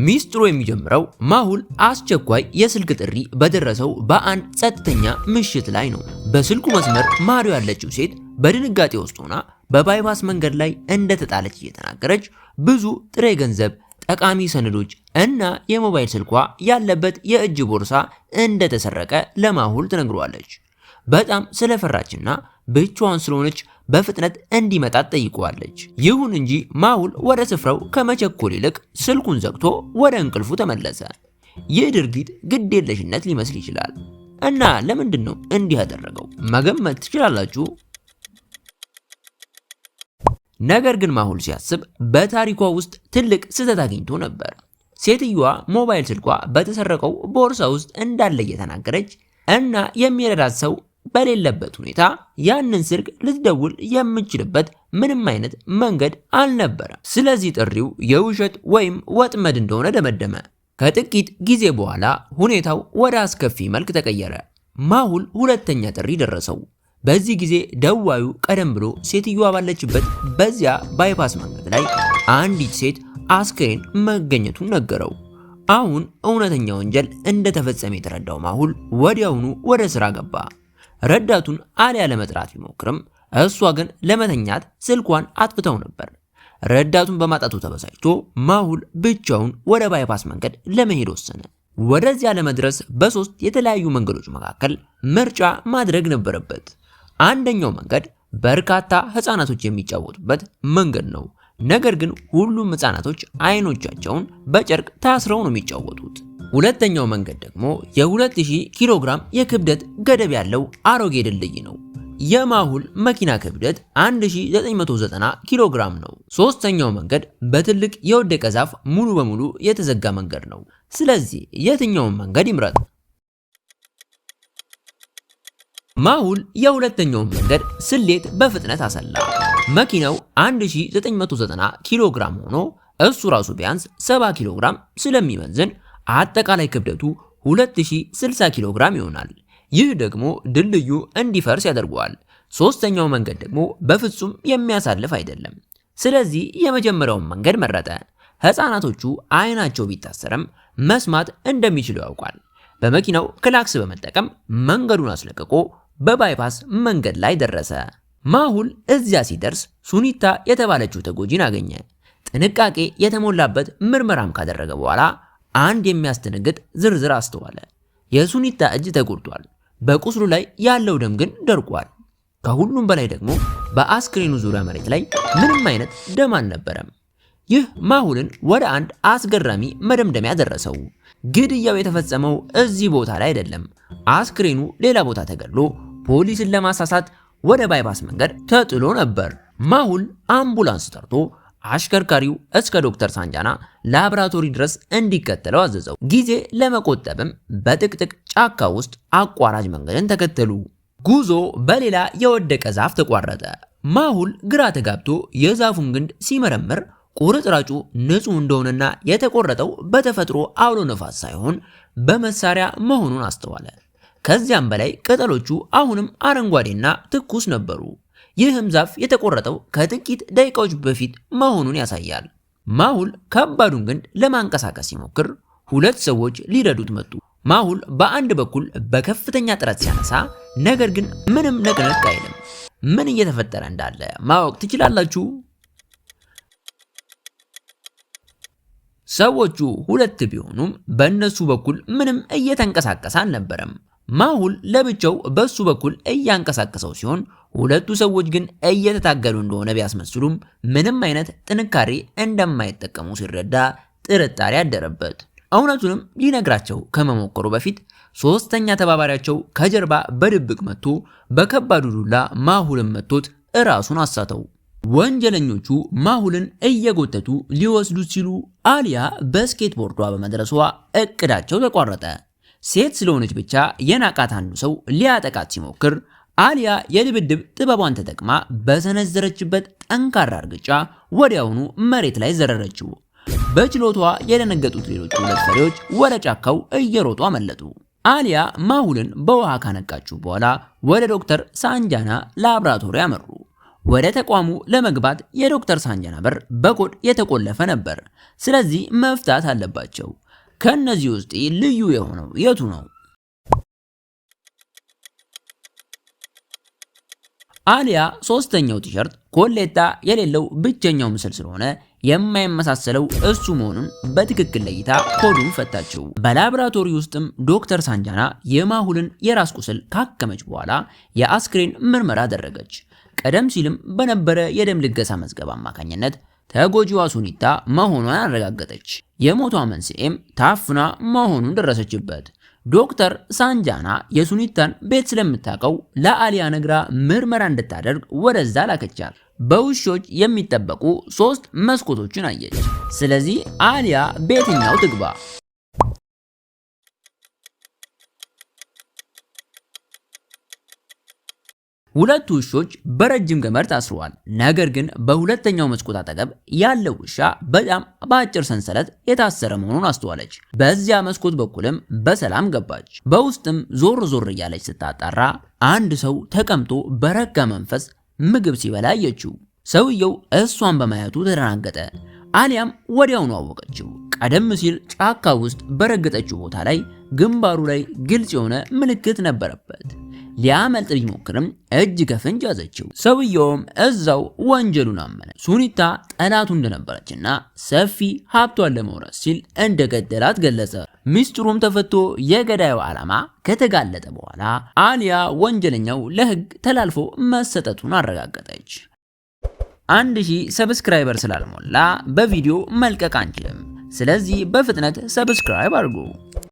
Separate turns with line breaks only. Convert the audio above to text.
ሚስጥሩ የሚጀምረው ማሁል አስቸኳይ የስልክ ጥሪ በደረሰው በአንድ ጸጥተኛ ምሽት ላይ ነው። በስልኩ መስመር ማሪዮ ያለችው ሴት በድንጋጤ ውስጥ ሆና በባይፓስ መንገድ ላይ እንደተጣለች እየተናገረች ብዙ ጥሬ ገንዘብ፣ ጠቃሚ ሰነዶች እና የሞባይል ስልኳ ያለበት የእጅ ቦርሳ እንደተሰረቀ ለማሁል ትነግረዋለች። በጣም ስለፈራችና ብቻዋን ስለሆነች በፍጥነት እንዲመጣ ጠይቀዋለች። ይሁን እንጂ ማሁል ወደ ስፍራው ከመቸኮል ይልቅ ስልኩን ዘግቶ ወደ እንቅልፉ ተመለሰ። ይህ ድርጊት ግዴለሽነት ሊመስል ይችላል እና ለምንድን ነው እንዲህ ያደረገው? መገመት ትችላላችሁ። ነገር ግን ማሁል ሲያስብ በታሪኳ ውስጥ ትልቅ ስህተት አግኝቶ ነበር። ሴትዮዋ ሞባይል ስልኳ በተሰረቀው ቦርሳ ውስጥ እንዳለ እየተናገረች እና የሚረዳት ሰው በሌለበት ሁኔታ ያንን ስልክ ልትደውል የምችልበት ምንም አይነት መንገድ አልነበረም። ስለዚህ ጥሪው የውሸት ወይም ወጥመድ እንደሆነ ደመደመ። ከጥቂት ጊዜ በኋላ ሁኔታው ወደ አስከፊ መልክ ተቀየረ። ማሁል ሁለተኛ ጥሪ ደረሰው። በዚህ ጊዜ ደዋዩ ቀደም ብሎ ሴትዮዋ ባለችበት በዚያ ባይፓስ መንገድ ላይ አንዲት ሴት አስክሬን መገኘቱን ነገረው። አሁን እውነተኛ ወንጀል እንደተፈጸመ የተረዳው ማሁል ወዲያውኑ ወደ ስራ ገባ። ረዳቱን አሊያ ለመጥራት ቢሞክርም እሷ ግን ለመተኛት ስልኳን አጥፍተው ነበር። ረዳቱን በማጣቱ ተበሳጭቶ ማሁል ብቻውን ወደ ባይፓስ መንገድ ለመሄድ ወሰነ። ወደዚያ ለመድረስ በሶስት የተለያዩ መንገዶች መካከል ምርጫ ማድረግ ነበረበት። አንደኛው መንገድ በርካታ ህፃናቶች የሚጫወቱበት መንገድ ነው። ነገር ግን ሁሉም ህፃናቶች አይኖቻቸውን በጨርቅ ታስረው ነው የሚጫወቱት። ሁለተኛው መንገድ ደግሞ የ2000 ኪሎ ግራም የክብደት ገደብ ያለው አሮጌ ድልድይ ነው። የማሁል መኪና ክብደት 1990 ኪሎ ግራም ነው። ሶስተኛው መንገድ በትልቅ የወደቀ ዛፍ ሙሉ በሙሉ የተዘጋ መንገድ ነው። ስለዚህ የትኛውን መንገድ ይምረጥ? ማሁል የሁለተኛውን መንገድ ስሌት በፍጥነት አሰላ። መኪናው 1990 ኪሎ ግራም ሆኖ እሱ ራሱ ቢያንስ 70 ኪሎ ግራም ስለሚመዝን አጠቃላይ ክብደቱ 2060 ኪሎ ግራም ይሆናል። ይህ ደግሞ ድልድዩ እንዲፈርስ ያደርገዋል። ሶስተኛው መንገድ ደግሞ በፍጹም የሚያሳልፍ አይደለም። ስለዚህ የመጀመሪያውን መንገድ መረጠ። ህፃናቶቹ አይናቸው ቢታሰርም መስማት እንደሚችሉ ያውቃል። በመኪናው ክላክስ በመጠቀም መንገዱን አስለቅቆ በባይፓስ መንገድ ላይ ደረሰ። ማሁል እዚያ ሲደርስ ሱኒታ የተባለችው ተጎጂን አገኘ። ጥንቃቄ የተሞላበት ምርመራም ካደረገ በኋላ አንድ የሚያስደነግጥ ዝርዝር አስተዋለ። የሱኒታ እጅ ተጎድቷል። በቁስሉ ላይ ያለው ደም ግን ደርቋል። ከሁሉም በላይ ደግሞ በአስክሬኑ ዙሪያ መሬት ላይ ምንም አይነት ደም አልነበረም። ይህ ማሁልን ወደ አንድ አስገራሚ መደምደሚያ ደረሰው። ግድያው የተፈጸመው እዚህ ቦታ ላይ አይደለም። አስክሬኑ ሌላ ቦታ ተገድሎ ፖሊስን ለማሳሳት ወደ ባይፓስ መንገድ ተጥሎ ነበር። ማሁል አምቡላንስ ጠርቶ አሽከርካሪው እስከ ዶክተር ሳንጃና ላብራቶሪ ድረስ እንዲከተለው አዘዘው። ጊዜ ለመቆጠብም በጥቅጥቅ ጫካ ውስጥ አቋራጭ መንገድን ተከተሉ። ጉዞ በሌላ የወደቀ ዛፍ ተቋረጠ። ማሁል ግራ ተጋብቶ የዛፉን ግንድ ሲመረምር ቁርጥራጩ ንጹህ እንደሆነና የተቆረጠው በተፈጥሮ አውሎ ነፋስ ሳይሆን በመሳሪያ መሆኑን አስተዋለ። ከዚያም በላይ ቅጠሎቹ አሁንም አረንጓዴና ትኩስ ነበሩ። ይህም ዛፍ የተቆረጠው ከጥቂት ደቂቃዎች በፊት መሆኑን ያሳያል። ማሁል ከባዱን ግንድ ለማንቀሳቀስ ሲሞክር ሁለት ሰዎች ሊረዱት መጡ። ማሁል በአንድ በኩል በከፍተኛ ጥረት ሲያነሳ፣ ነገር ግን ምንም ነቅነቅ አይልም። ምን እየተፈጠረ እንዳለ ማወቅ ትችላላችሁ? ሰዎቹ ሁለት ቢሆኑም በእነሱ በኩል ምንም እየተንቀሳቀሰ አልነበረም። ማሁል ለብቻው በሱ በኩል እያንቀሳቀሰው ሲሆን ሁለቱ ሰዎች ግን እየተታገሉ እንደሆነ ቢያስመስሉም ምንም አይነት ጥንካሬ እንደማይጠቀሙ ሲረዳ ጥርጣሬ አደረበት። እውነቱንም ሊነግራቸው ከመሞከሩ በፊት ሶስተኛ ተባባሪያቸው ከጀርባ በድብቅ መጥቶ በከባዱ ዱላ ማሁልን መጥቶት እራሱን አሳተው። ወንጀለኞቹ ማሁልን እየጎተቱ ሊወስዱት ሲሉ አሊያ በስኬትቦርዷ በመድረሷ እቅዳቸው ተቋረጠ። ሴት ስለሆነች ብቻ የናቃት አንዱ ሰው ሊያጠቃት ሲሞክር አሊያ የድብድብ ጥበቧን ተጠቅማ በሰነዘረችበት ጠንካራ እርግጫ ወዲያውኑ መሬት ላይ ዘረረችው። በችሎቷ የደነገጡት ሌሎች ሁለት ፈሪዎች ወደ ጫካው እየሮጡ አመለጡ። አሊያ ማሁልን በውሃ ካነቃችው በኋላ ወደ ዶክተር ሳንጃና ላብራቶሪ አመሩ። ወደ ተቋሙ ለመግባት የዶክተር ሳንጃና በር በኮድ የተቆለፈ ነበር። ስለዚህ መፍታት አለባቸው። ከነዚህ ውስጥ ልዩ የሆነው የቱ ነው? አሊያ ሶስተኛው ቲሸርት ኮሌታ የሌለው ብቸኛው ምስል ስለሆነ የማይመሳሰለው እሱ መሆኑን በትክክል ለይታ ኮዱን ፈታችው። በላብራቶሪ ውስጥም ዶክተር ሳንጃና የማሁልን የራስ ቁስል ካከመች በኋላ የአስክሬን ምርመራ አደረገች። ቀደም ሲልም በነበረ የደም ልገሳ መዝገብ አማካኝነት ተጎጂዋ ሱኒታ መሆኗን አረጋገጠች። የሞቷ መንስኤም ታፍና መሆኑን ደረሰችበት። ዶክተር ሳንጃና የሱኒታን ቤት ስለምታውቀው ለአሊያ ነግራ ምርመራ እንድታደርግ ወደዛ ላከቻት። በውሾች የሚጠበቁ 3 መስኮቶችን አየች። ስለዚህ አሊያ ቤትኛው ትግባ? ሁለቱ ውሾች በረጅም ገመድ ታስረዋል። ነገር ግን በሁለተኛው መስኮት አጠገብ ያለው ውሻ በጣም በአጭር ሰንሰለት የታሰረ መሆኑን አስተዋለች። በዚያ መስኮት በኩልም በሰላም ገባች። በውስጥም ዞር ዞር እያለች ስታጣራ አንድ ሰው ተቀምጦ በረጋ መንፈስ ምግብ ሲበላ አየችው። ሰውየው እሷን በማየቱ ተደናገጠ። አሊያም ወዲያውኑ አወቀችው። ቀደም ሲል ጫካ ውስጥ በረገጠችው ቦታ ላይ ግንባሩ ላይ ግልጽ የሆነ ምልክት ነበረበት። ሊያመልጥ ቢሞክርም እጅ ከፍንጅ ያዘችው። ሰውየውም እዛው ወንጀሉን አመነ። ሱኒታ ጠላቱ እንደነበረችና ሰፊ ሀብቷን ለመውረስ ሲል እንደገደላት ገለጸ። ሚስጥሩም ተፈቶ የገዳዩ ዓላማ ከተጋለጠ በኋላ አሊያ ወንጀለኛው ለሕግ ተላልፎ መሰጠቱን አረጋገጠች። 1000 ሰብስክራይበር ስላልሞላ በቪዲዮ መልቀቅ አንችልም። ስለዚህ በፍጥነት ሰብስክራይብ አድርጉ።